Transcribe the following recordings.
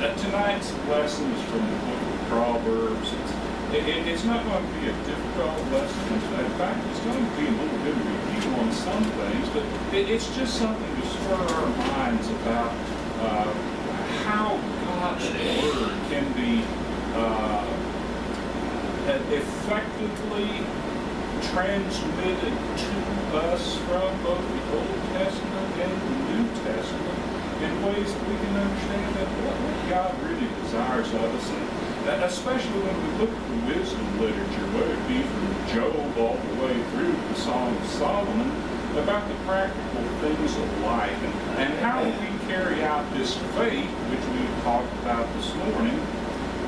Tonight's lesson is from the book of Proverbs. It's not going to be a difficult lesson. In fact, it's going to be a little bit of review on some things, but it's just something to spur our minds about how God's Word can be effectively transmitted to us from both the Old Testament and the New Testament in ways that we can understand that what God really desires of us, and especially when we look at the wisdom literature, whether it be from Job all the way through the Song of Solomon, about the practical things of life and how we carry out this faith, which we talked about this morning,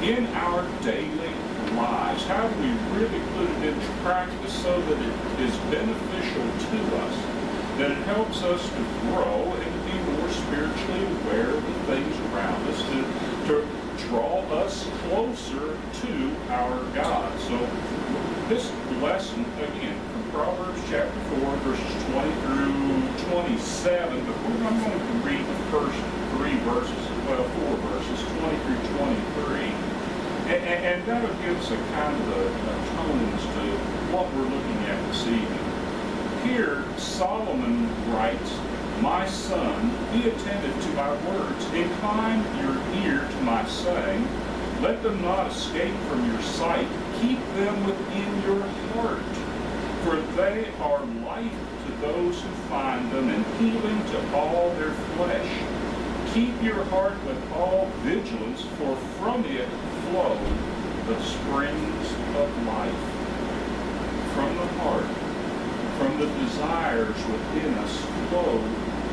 in our daily lives. How do we really put it into practice so that it is beneficial to us, that it helps us to grow and to be more spiritually aware of the things around us, to draw us closer to our God. So this lesson, again, from Proverbs chapter 4, verses 20 through 27, but I'm going to read the first four verses, 20 through 23. And that'll give us a kind of a tone as to what we're looking at this evening. Here, Solomon writes, "My son, be attentive to my words. Incline your ear to my saying. Let them not escape from your sight. Keep them within your heart. For they are life to those who find them, and healing to all their flesh. Keep your heart with all vigilance, for from it flow the springs of life." From the heart, from the desires within us, flow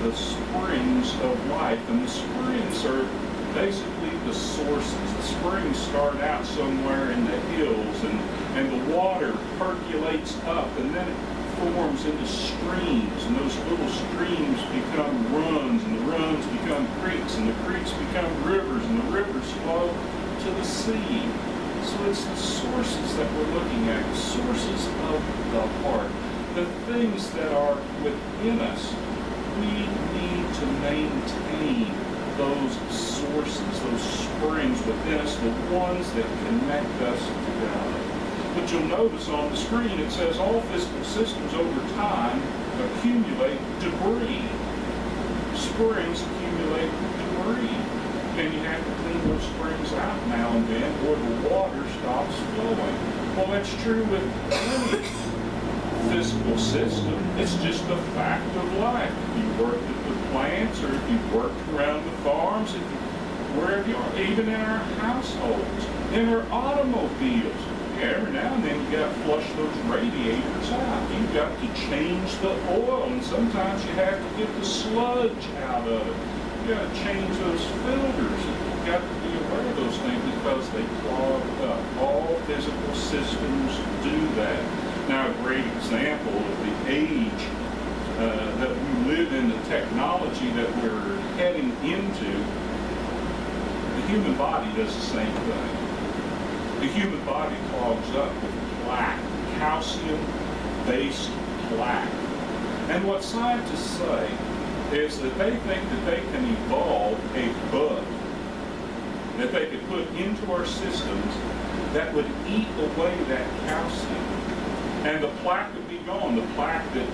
the springs of life. And the springs are basically the sources. The springs start out somewhere in the hills, and the water percolates up, and then it forms into streams, and those little streams become runs, and the runs become creeks, and the creeks become rivers, and the rivers flow to the sea. So it's the sources that we're looking at, the sources of the heart, the things that are within us. We need to maintain those sources, those springs within us, the ones that connect us to God. But you'll notice on the screen it says all physical systems over time accumulate debris. Springs accumulate debris. And you have to clean those springs out now and then, or the water stops flowing. Well, that's true with any physical system. It's just a fact of life. If you worked at the plants, or if you worked around the farms, wherever you are, even in our households, in our automobiles. Yeah, every now and then you got to flush those radiators out. You've got to change the oil, and sometimes you have to get the sludge out of it. You got to change those filters. You've got to be aware of those things because they clog up. All physical systems do that. Now, a great example of the age that we live in, the technology that we're heading into, the human body does the same thing. The human body clogs up with plaque, calcium-based plaque. And what scientists say is that they think that they can evolve a bug that they could put into our systems that would eat away that calcium. And the plaque would be gone, the plaque that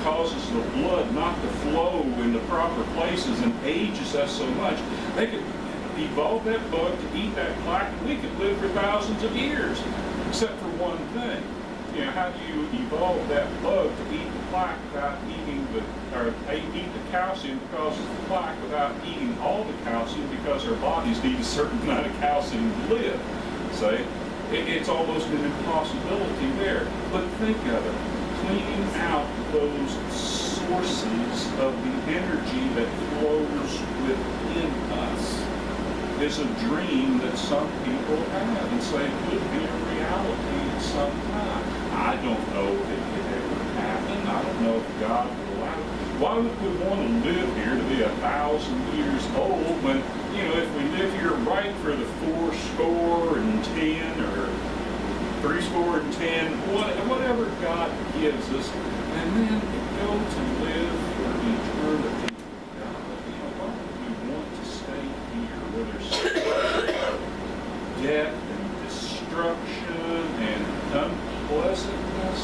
causes the blood not to flow in the proper places and ages us so much. They could evolve that bug to eat that plaque, and we could live for thousands of years, except for one thing. You know, how do you evolve that bug to eat the plaque without eating eat the calcium that causes the plaque without eating all the calcium, because our bodies need a certain amount of calcium to live? Say, it's almost an impossibility there. But think of it, cleaning out those sources of the energy that flows within us is a dream that some people have and say could be a reality at some time. I don't know if it could ever happen. I don't know if God will allow it. Why would we want to live here to be 1,000 years old when, if we live here right for the 410 or 310, whatever God gives us, and then go to live for eternity with God? Why would we want to stay here where there's death and destruction and unpleasantness.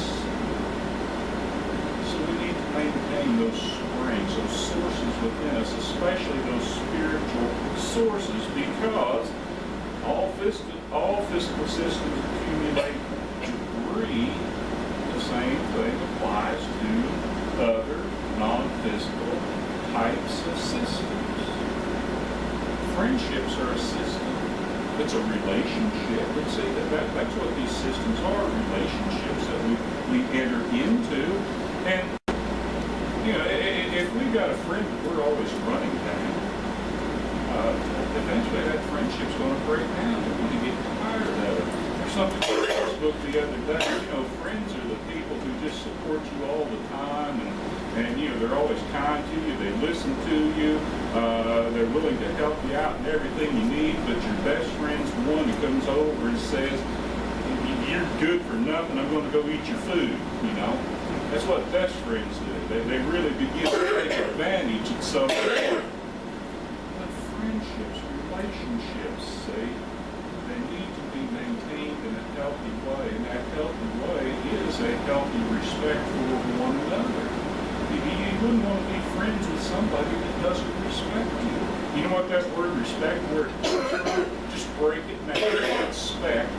So we need to maintain those springs, those sources within us, especially those spiritual sources, because all physical systems accumulate debris. The same thing applies to other non-physical types of systems. Friendships are a system. It's a relationship. And see, that's what these systems are, relationships that we enter into. And, you know, if we've got a friend that we're always running down, eventually that friendship's going to break down. We're going to get tired of it. There's something on Facebook the other day, you know, friends are the people who just support you all the time, and you know, they're always kind to you, they listen to you, they're willing to help you out in everything you need, but your best friend's the one who comes over and says, you're good for nothing, I'm going to go eat your food, you know. That's what best friends do. They really begin to take advantage of something. But friendships, relationships, see, they need to be maintained in a healthy way, and that healthy way is a healthy respect for one another. You wouldn't want to be friends with somebody that doesn't respect you. You know what that word respect, where it comes from? Just break it down. Respect,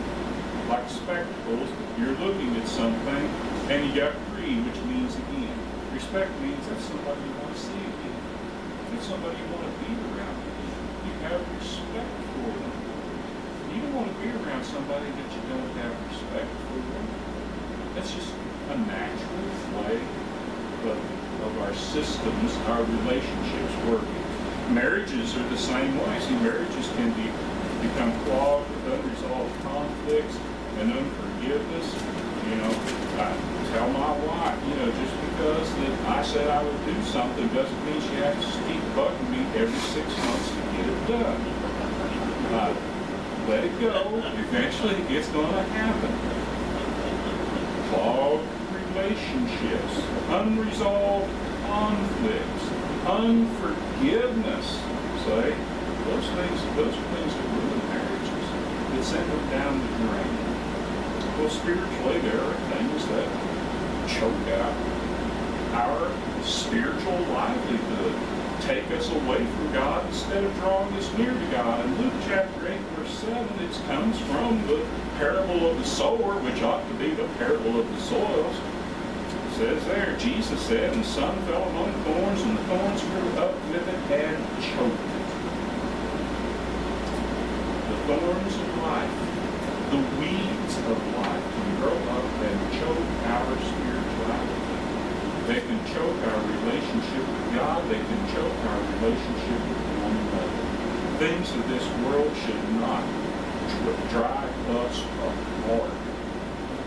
like spectacles, you're looking at something, and you got read, which means again. Respect means that's somebody you want to see again. That's somebody you want to be around. You have respect for them. You don't want to be around somebody that you don't have respect for them. That's just a natural way of our systems, our relationships working. Marriages are the same way. See, marriages can become clogged with unresolved conflicts and unforgiveness. You know, I tell my wife, you know, just because that I said I would do something doesn't mean she has to keep bugging me every 6 months to get it done. Let it go. Eventually, it's going to happen. Clogged relationships, unresolved conflicts, unforgiveness. Say, those are things that ruin marriages, that send them down the drain. Well, spiritually, there are things that choke out our spiritual livelihood, take us away from God instead of drawing us near to God. In Luke chapter 8, verse 7, it comes from the parable of the sower, which ought to be the parable of the soils. It says there, Jesus said, and the son fell among thorns, and the thorns grew up with it and choked it. The thorns of life, the weeds of life can grow up and choke our spirituality. They can choke our relationship with God. They can choke our relationship with one another. Things of this world should not drive us apart.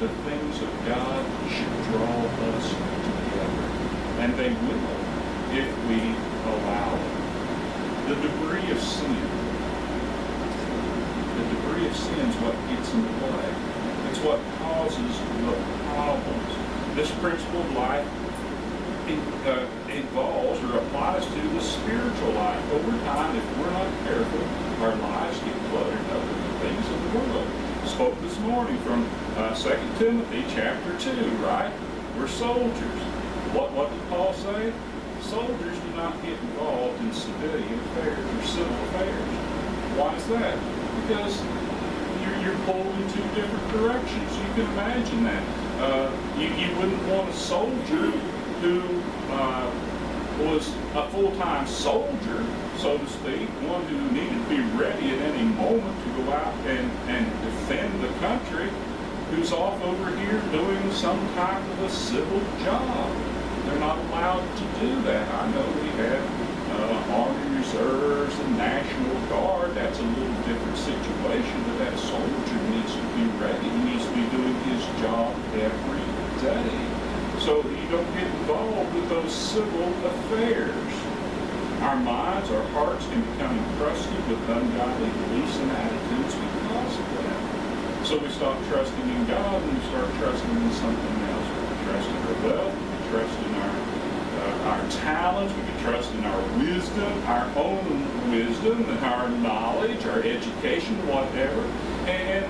The things of God should draw us together. And they will if we allow it. The debris of sin. The debris of sin is what gets in the way. It's what causes the problems. This principle of life involves or applies to the spiritual life. Over time, if we're not careful, our lives get cluttered up with the things of the world. Spoke this morning from 2 Timothy chapter 2, right? We're soldiers. What did Paul say? Soldiers do not get involved in civilian affairs or civil affairs. Why is that? Because you're pulled in two different directions. You can imagine that. You wouldn't want a soldier who was a full-time soldier, so to speak, one who needed to be ready at any moment to go out and defend the country, who's off over here doing some kind of a civil job. They're not allowed to do that. I know we have Army Reserves and National Guard. That's a little different situation, but that soldier needs to be ready. He needs to be doing his job every day. So you don't get involved with those civil affairs. Our minds, our hearts can become encrusted with ungodly beliefs and attitudes because of that. So we stop trusting in God and we start trusting in something else. We can trust in our wealth, we can trust in our talents, we can trust in our wisdom, our own wisdom, and our knowledge, our education, whatever. And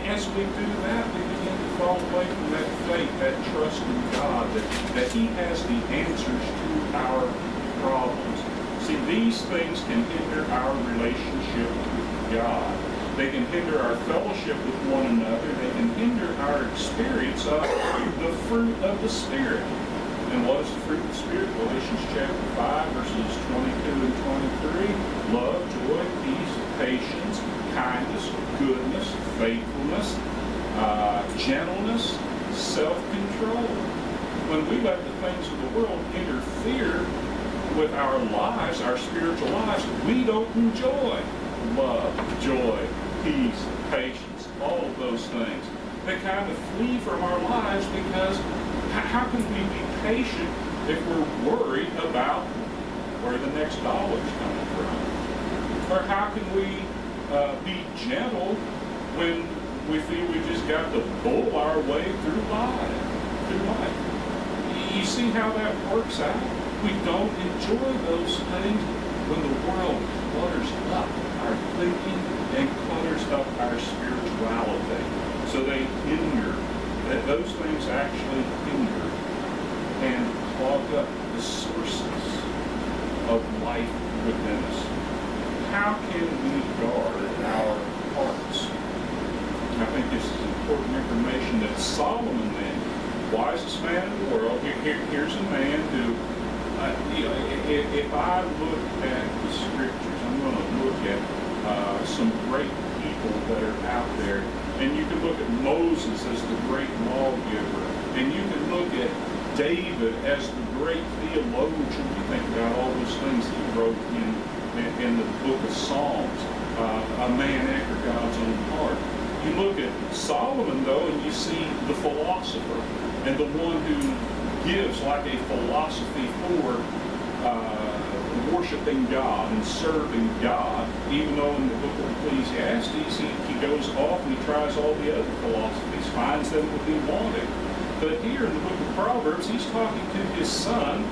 as we do that, we begin to fall away from that faith, that trust in God, that He has the answers to our problems. See, these things can hinder our relationship with God. They can hinder our fellowship with one another. They can hinder our experience of the fruit of the Spirit. And what is the fruit of the Spirit? Galatians chapter 5, verses 22 and 23. Love, joy, peace, patience, kindness, goodness, faithfulness, gentleness, self-control. When we let the things of the world interfere with our lives, our spiritual lives, we don't enjoy love, joy, peace, patience, all of those things. They kind of flee from our lives because how can we be patient if we're worried about where the next dollar's coming from? Or how can we be gentle when we feel we just got to bull our way through life? You see how that works out? We don't enjoy those things when the world clutters up our thinking and clutters up our spirituality. So they hinder. Those things actually hinder and clog up the sources of life within us. How can we guard our hearts? I think this is important information that Solomon, then, wisest man in the world, here's a man who, if I look at the scriptures, I'm going to look at some great people that are out there. And you can look at Moses as the great lawgiver. And you can look at David as the great theologian. You think about all those things he wrote in the book of Psalms. A man after God's own heart. You look at Solomon, though, and you see the philosopher and the one who gives like a philosophy for worshiping God and serving God, even though in the book of Ecclesiastes he goes off and he tries all the other philosophies, finds them to be wanting. But here in the book of Proverbs, he's talking to his son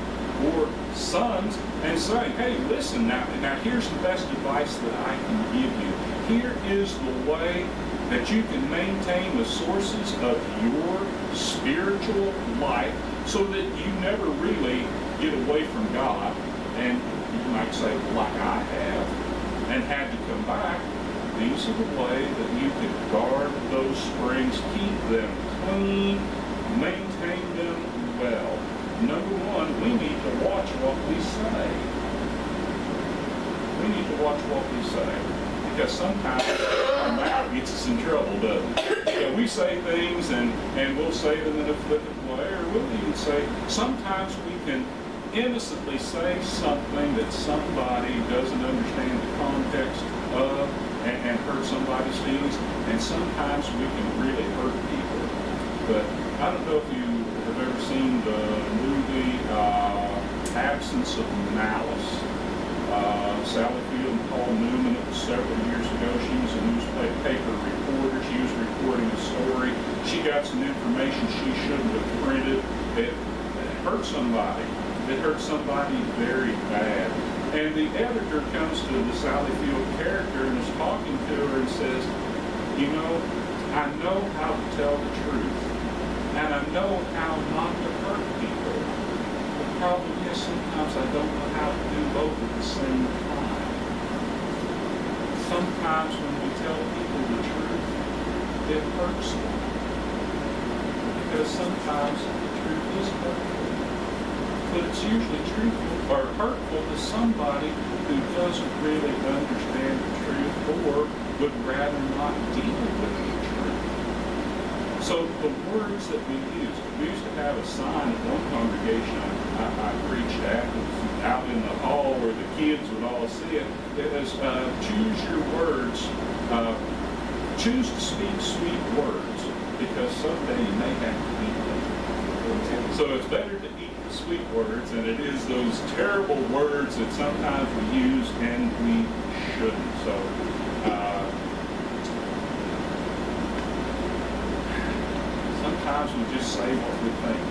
or sons and saying, hey, listen, now here's the best advice that I can give you. Here is the way that you can maintain the sources of your spiritual life so that you never really get away from God, and you might say, like I have, and had to come back. These are the way that you can guard those springs, keep them clean, maintain them well. Number one, we need to watch what we say. We need to watch what we say. Because sometimes our mouth gets us in trouble, doesn't it? We say things and we'll say them in a flippant way, or we'll even say, sometimes we can innocently say something that somebody doesn't understand the context of and hurt somebody's feelings, and sometimes we can really hurt people. But I don't know if you have ever seen the movie Absence of Malice. Sally Field and Paul Newman, it was several years ago. She was a newspaper reporter. She was reporting a story. She got some information she shouldn't have printed. It hurt somebody. It hurt somebody very bad. And the editor comes to the Sally Field character and is talking to her and says, you know, I know how to tell the truth. And I know how not to hurt people. The problem is sometimes I don't know how to do both at the same time. Sometimes when we tell people the truth, it hurts them. Because sometimes the truth is hurtful. But it's usually truthful or hurtful to somebody who doesn't really understand the truth or would rather not deal with the truth. So the words that we used to have a sign at one congregation I preached at, it was out in the hall where the kids would all see it. It was choose your words, choose to speak sweet words, because someday you may have to eat them. So it's better to eat the sweet words than it is those terrible words that sometimes we use and we shouldn't. So sometimes we just say what we think,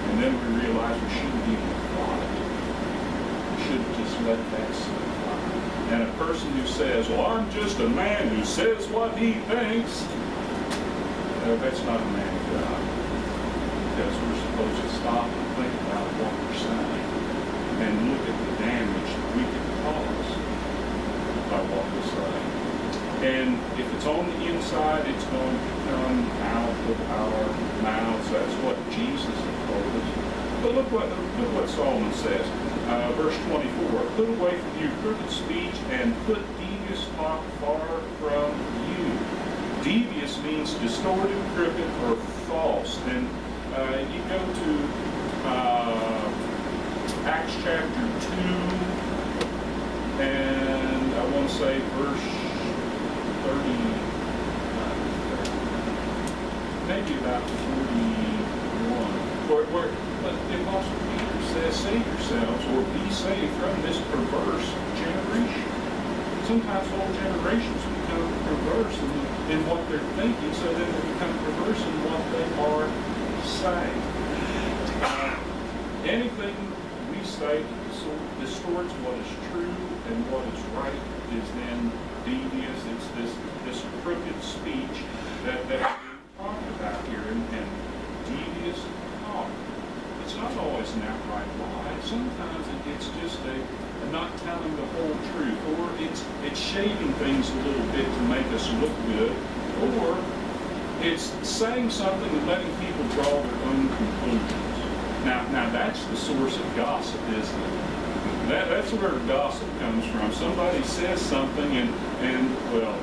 and then we realize we shouldn't even thought it. We should just let that slip by. And a person who says, well, I'm just a man who says what he thinks, that's not a man of God. Because we're supposed to stop and think about what we're saying and look at the damage we can cause by what we say. And if it's on the inside, it's going to come out of our mouths. That's what Jesus has told us. But look what Solomon says. Verse 24, put away from you crooked speech and put devious talk far from you. Devious means distorted, crooked, or false. And you go to Acts chapter 2, and I want to say verse 30, maybe about 41, where the Apostle Peter says, save yourselves or be saved from this perverse generation. Sometimes whole generations become perverse in what they're thinking, so then they become perverse in what they are saying. Anything we say that distorts what is true and what is right is then devious. It's this crooked speech that we're talking about here, and devious talk. It's not always an outright lie. Sometimes it's just a not telling the whole truth, or it's shading things a little bit to make us look good, or it's saying something and letting people draw their own conclusions. Now that's the source of gossip, isn't it? That's where gossip comes from. Somebody says something and well,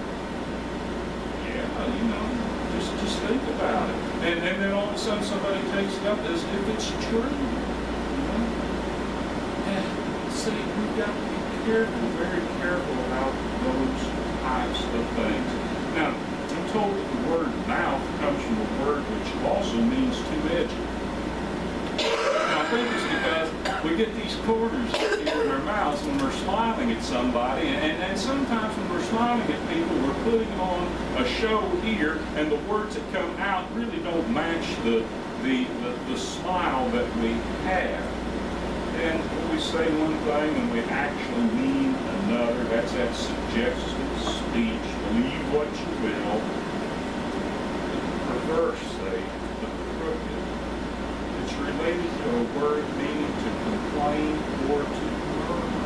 yeah, you know, just think about it. And then all of a sudden somebody takes it up as if it's true. You know? And see, we've got to be careful, very careful about those types of things. Now, I'm told that the word mouth comes from a word which also means two-edged. I think it's because we get these corners in our mouths when we're smiling at somebody, and sometimes when we're smiling at people, we're putting on a show here, and the words that come out really don't match the smile that we have. And when we say one thing and we actually mean another, that's that suggestive speech. Believe what you will. Perverse, say, the crooked. It's related to a word meaning to complain or to murmur.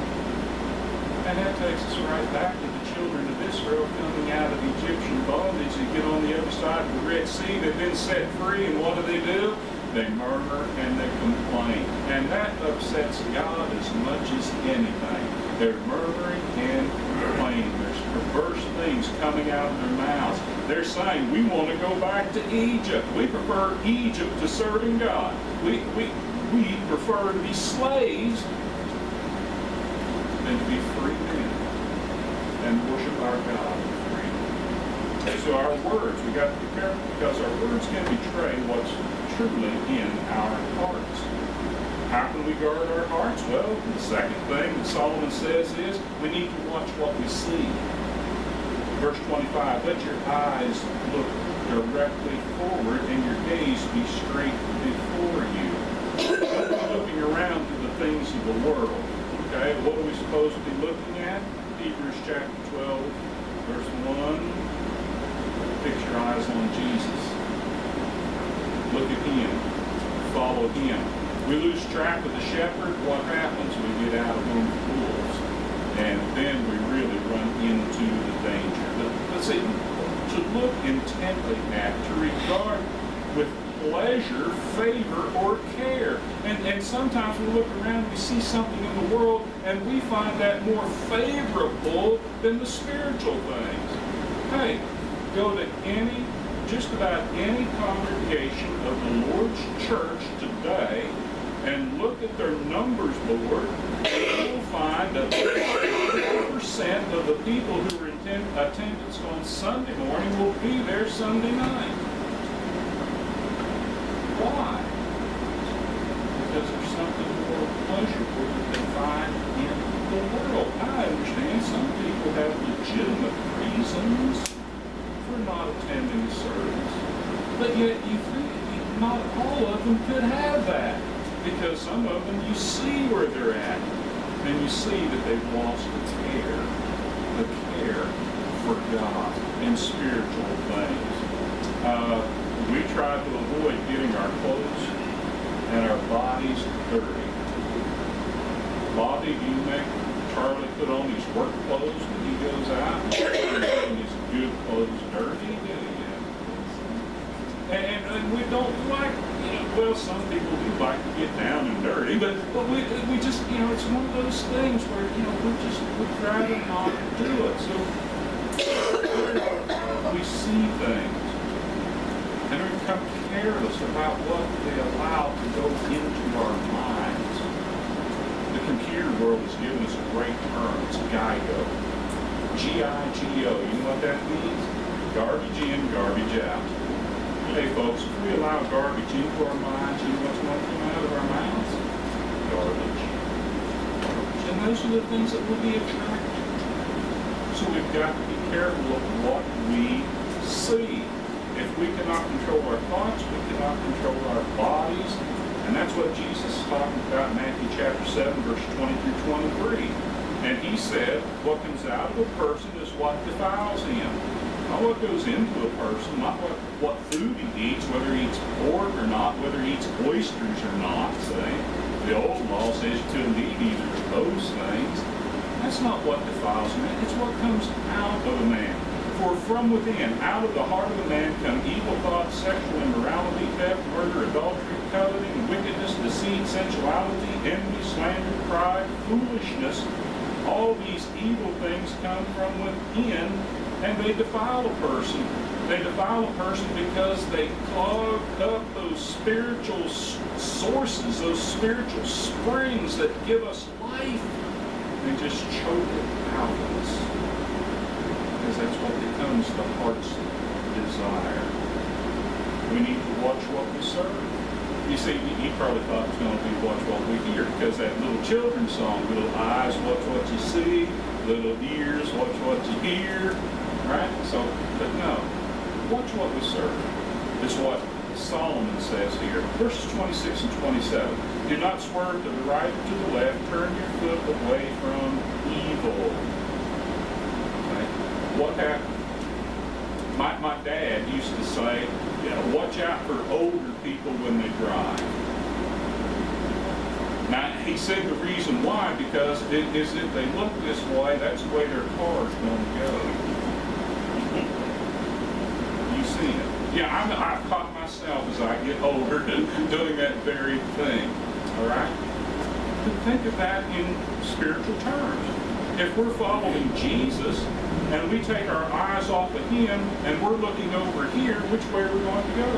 And that takes us right back to the children of Israel coming out of Egyptian bondage. They get on the other side of the Red Sea. They've been set free, and what do? They murmur and they complain. And that upsets God as much as anything. They're murmuring and complaining. There's perverse things coming out of their mouths. They're saying, we want to go back to Egypt. We prefer Egypt to serving God. We prefer to be slaves than to be free men and worship our God in freedom. So our words, we got to be careful, because our words can betray what's truly in our hearts. How can we guard our hearts? Well, the second thing that Solomon says is we need to watch what we see. Verse 25, let your eyes look directly forward and your gaze be straight before you. Don't be looking around to the things of the world. Okay, what are we supposed to be looking at? Hebrews chapter 12, verse 1. Fix your eyes on Jesus. Look at him. Follow him. We lose track of the shepherd. What happens? We get out among the wolves. And then we really run into the danger. But see, to look intently at, to regard with pleasure, favor, or care. And sometimes we look around and we see something in the world and we find that more favorable than the spiritual things. Hey, go to just about any congregation of the Lord's church today and look at their numbers, Lord, and you'll find that 4% of the people who are in attendance on Sunday morning will be there Sunday night. Why? Because there's something more pleasurable that they find in the world. I understand some people have legitimate reasons for not attending the service. But yet you think not all of them could have that. Because some of them, you see where they're at, and you see that they've lost a care for God and spiritual things. We try to avoid getting our clothes and our bodies dirty. Bobby, do you make Charlie put on his work clothes when he goes out and getting his good clothes dirty? And we don't like, well, some people do like to get down and dirty, but we just, it's one of those things where, we try to not do it. So we see things and we become careless about what they allow to go into our minds. The computer world has given us a great term. It's GIGO. G-I-G-O. You know what that means? Garbage in, garbage out. Hey folks, if we allow garbage into our minds, you know what's going to come out of our mouths? Garbage. And those are the things that will be attracted. So we've got to be careful of what we see. If we cannot control our thoughts, we cannot control our bodies. And that's what Jesus is talking about in Matthew chapter 7, verse 20 through 23. And he said, what comes out of a person is what defiles him. Not what goes into a person, not what food he eats, whether he eats pork or not, whether he eats oysters or not, say. The old law says you couldn't eat either of those things. That's not what defiles a man. It's what comes out of a man. For from within, out of the heart of a man come evil thoughts, sexual immorality, theft, murder, adultery, coveting, wickedness, deceit, sensuality, envy, slander, pride, foolishness. All these evil things come from within, and they defile a person. They defile a person because they clog up those spiritual sources, those spiritual springs that give us life. They just choke it out of us. Because that's what becomes the heart's desire. We need to watch what we serve. You see, you probably thought it was going to be watch what we hear, because that little children's song, little eyes, watch what you see, little ears, watch what you hear, right? So, but no, watch what we serve. It's what Solomon says here. Verses 26 and 27. Do not swerve to the right or to the left. Turn your foot away from evil. What happened? My dad used to say, watch out for older people when they drive. Now, he said the reason why, because is if they look this way, that's the way their car's going to go. You see it. Yeah, I've caught myself as I get older doing that very thing. All right? But think of that in spiritual terms. If we're following Jesus, and we take our eyes off of him, and we're looking over here, which way are we going to go?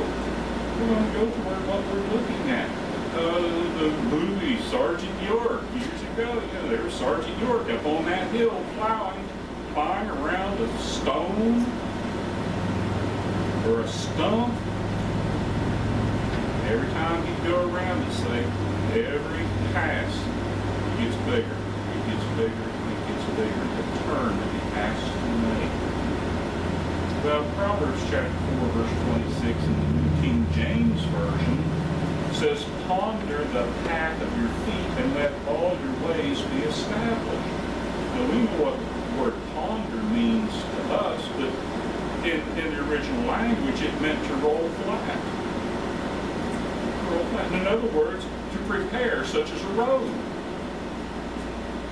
We're going to go toward what we're looking at. The movie Sergeant York, years ago, there was Sergeant York up on that hill flying around a stone or a stump. Every time he'd go around it, say, every pass gets bigger, it gets bigger, it gets bigger, the turn that he has to make. Well, Proverbs chapter 4, verse 26 in the New King James Version says, ponder the path of your feet and let all your ways be established. Now, we know what the word ponder means to us, but in the original language, it meant to roll flat. Roll flat. In other words, to prepare, such as a road.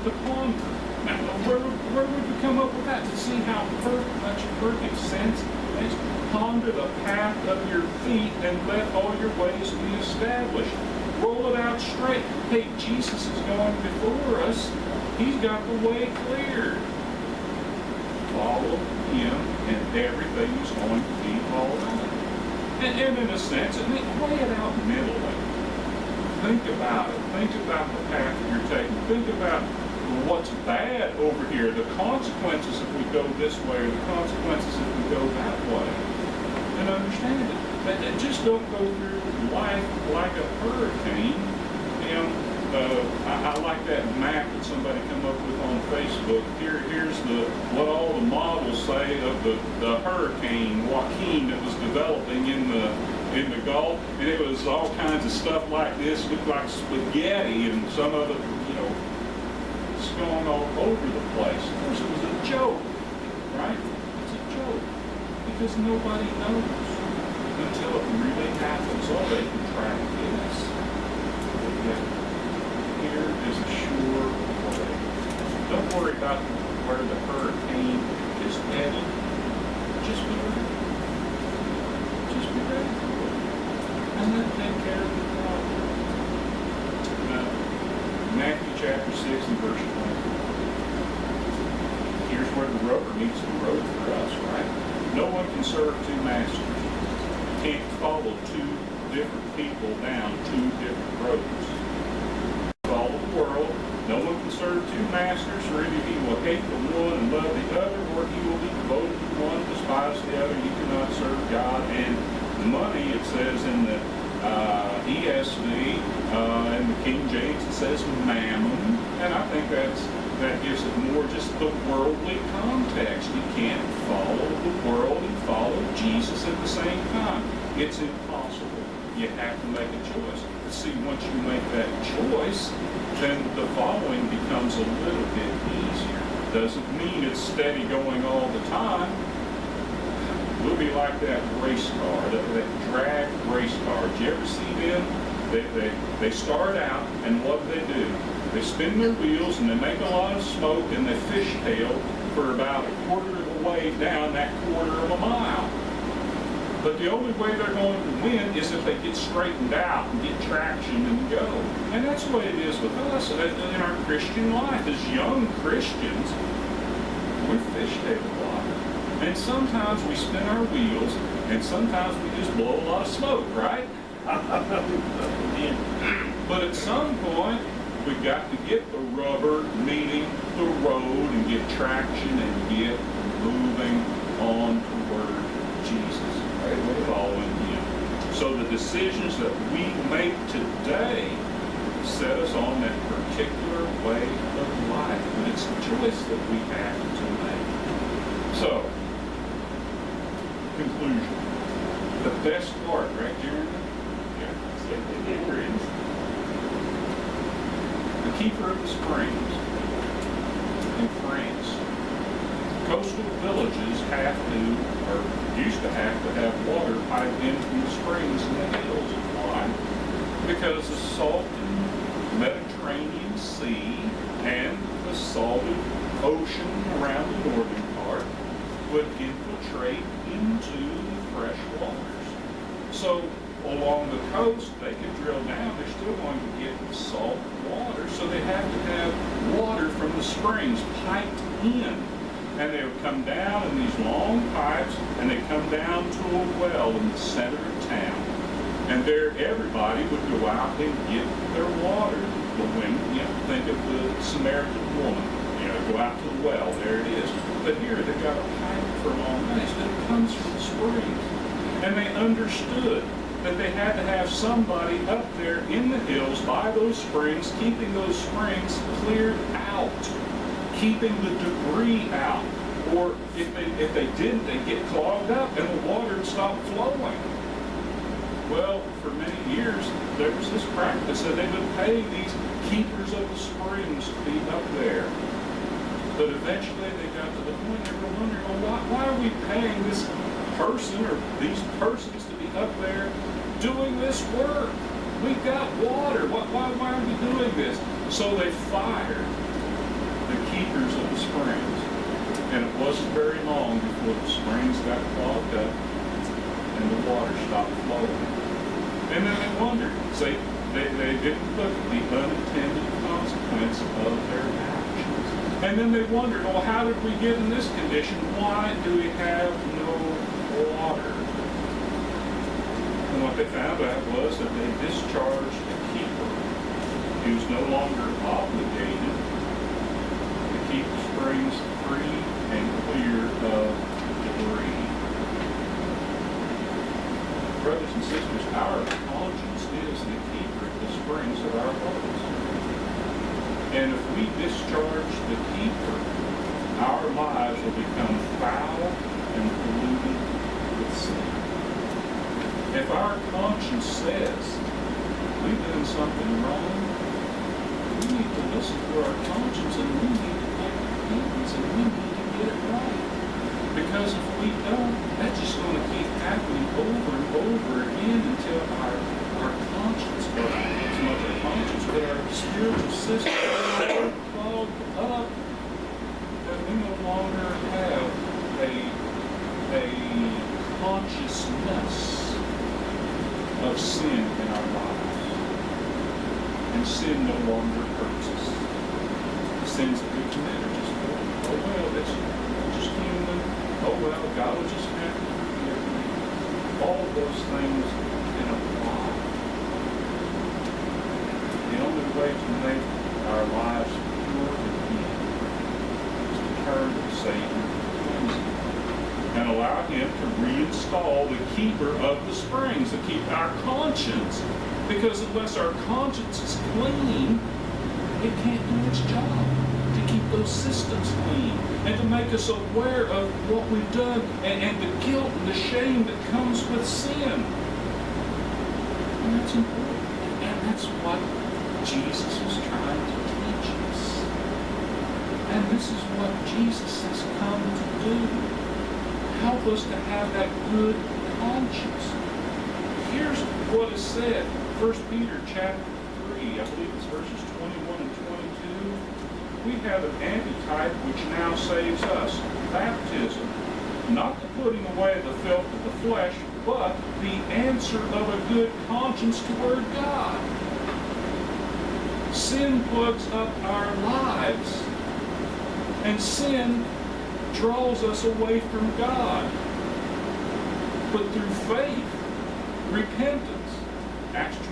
To ponder. Now, where would we come up with that? To see how much perfect sense it makes. Ponder the path of your feet and let all your ways be established. Roll it out straight. Hey, Jesus is going before us. He's got the way cleared. Follow him and everything's going to be all right. And in a sense, lay it out mentally. Think about it. Think about the path that you're taking. Think about what's bad over here, the consequences if we go this way, or the consequences if we go that way. And understand it. But just don't go through life like a hurricane. I like that map that somebody come up with on Facebook. Here's what all the models say of the hurricane Joaquin that was developing in the Gulf, and it was all kinds of stuff like this. It looked like spaghetti, and some of it, it's going all over the place. Of course, it was a joke, right? because nobody knows until it really happens. All they can try to guess. But yet, here is a sure way. Don't worry about where the hurricane is headed. Just be ready. Just be ready for it. And then take care of the problem. Now, Matthew chapter 6 and verse 20. Here's where the rubber meets the road for us, right? No one can serve two masters. You can't follow two different people down two different roads. Follow the world. No one can serve two masters, for either he will hate the one and love the other, or he will be devoted to one, despise the other. You cannot serve God and money. It says in the ESV, in the King James, it says mammon, and I think that gives it more just the worldly context. You can't follow the world and follow Jesus at the same time. It's impossible. You have to make a choice. But see, once you make that choice, then the following becomes a little bit easier. Doesn't mean it's steady going all the time. We'll be like that race car, that drag race car. Did you ever see them? They start out, and what do? They spin their wheels, and they make a lot of smoke, and they fishtail for about a quarter of the way down that quarter of a mile. But the only way they're going to win is if they get straightened out and get traction and go. And that's the way it is with us in our Christian life. As young Christians, we're fishtail a lot. And sometimes we spin our wheels, and sometimes we just blow a lot of smoke, right? But at some point, we've got to get the rubber meeting the road and get traction and get moving on toward Jesus, right? We're following Him. So the decisions that we make today set us on that particular way of life. And it's a choice that we have to make. So, conclusion. The best part, right, Jeremy? Yeah, it agrees. The keeper of the springs in France. Coastal villages have to, or used to have water piped in from the springs in the hills. Why? Because the salty Mediterranean Sea and the salty ocean around the northern part would infiltrate into the fresh waters. So along the coast, they can drill down, they're still going to get salt water. So they have to have water from the springs piped in. And they would come down in these long pipes, and they come down to a well in the center of town. And there everybody would go out and get their water. The women, think of the Samaritan woman. Go out to the well, there it is. But here they've got a pipe for long ways, and it comes from the springs. And they understood that they had to have somebody up there in the hills by those springs, keeping those springs cleared out, keeping the debris out. Or if they didn't, they'd get clogged up and the water would stop flowing. Well, for many years, there was this practice that they would pay these keepers of the springs to be up there. But eventually they got to the point they were wondering, well, why are we paying this person or these persons to be up there doing this work? We've got water. Why are we doing this? So they fired the keepers of the springs. And it wasn't very long before the springs got clogged up and the water stopped flowing. And then they wondered. They didn't look at the unintended consequence of their actions. And then they wondered, well, how did we get in this condition? Why do we have no water? And what they found out was that they discharged the keeper. He was no longer obligated to keep the springs free and clear of debris. Brothers and sisters, our conscience is the keeper of the springs of our hearts. And if we discharge the keeper, our lives will become foul and polluted with sin. If our conscience says we've done something wrong, we need to listen to our conscience and we need to make repentance and we need to get it right. Because if we don't, that just going to keep happening over and over again until our conscience, or not so much our conscience, but our spiritual system is clogged up that we no longer have a consciousness of sin in our lives. And sin no longer hurts us. The sins that we commit are just, oh well, that's just human. Oh well, God will just have to forgive me. All of those things can apply. The only way to make our lives pure again is to turn to Satan and allow him to reinstall the keeper of the springs, to keep our conscience. Because unless our conscience is clean, it can't do its job to keep those systems clean and to make us aware of what we've done and the guilt and the shame that comes with sin. And that's important. And that's what Jesus was trying to teach us. And this is what Jesus has come to do. Help us to have that good conscience. Here's what is said. 1 Peter chapter 3, I believe it's verses 21 and 22. We have an antitype which now saves us. Baptism. Not the putting away the filth of the flesh, but the answer of a good conscience toward God. Sin plugs up our lives, and sin draws us away from God. But through faith, repentance, Acts 2,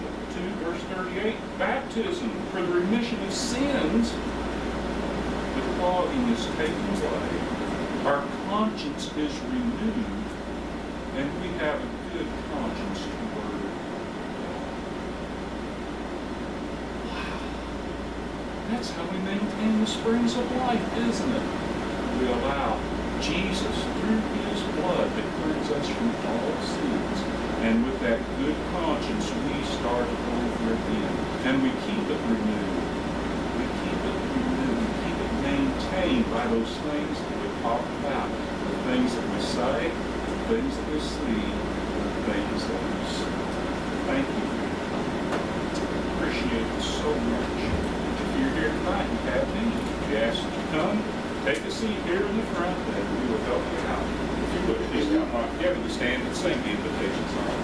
verse 38, baptism for the remission of sins, the clogging is taken away, our conscience is renewed, and we have a good conscience toward God. Wow. That's how we maintain the springs of life, isn't it? We allow Jesus, through his blood, to cleanse us from all sins. And with that good conscience, we start over again. And we keep it renewed. We keep it renewed. We keep it maintained by those things that we talked about. The things that we say, the things that we see, the things that we see. Thank you. Appreciate it so much. If you're here tonight, you have need. We ask that you come. Take a seat here in the front, and we will help you out. If you would, please come right together to stand and sing the invitation song.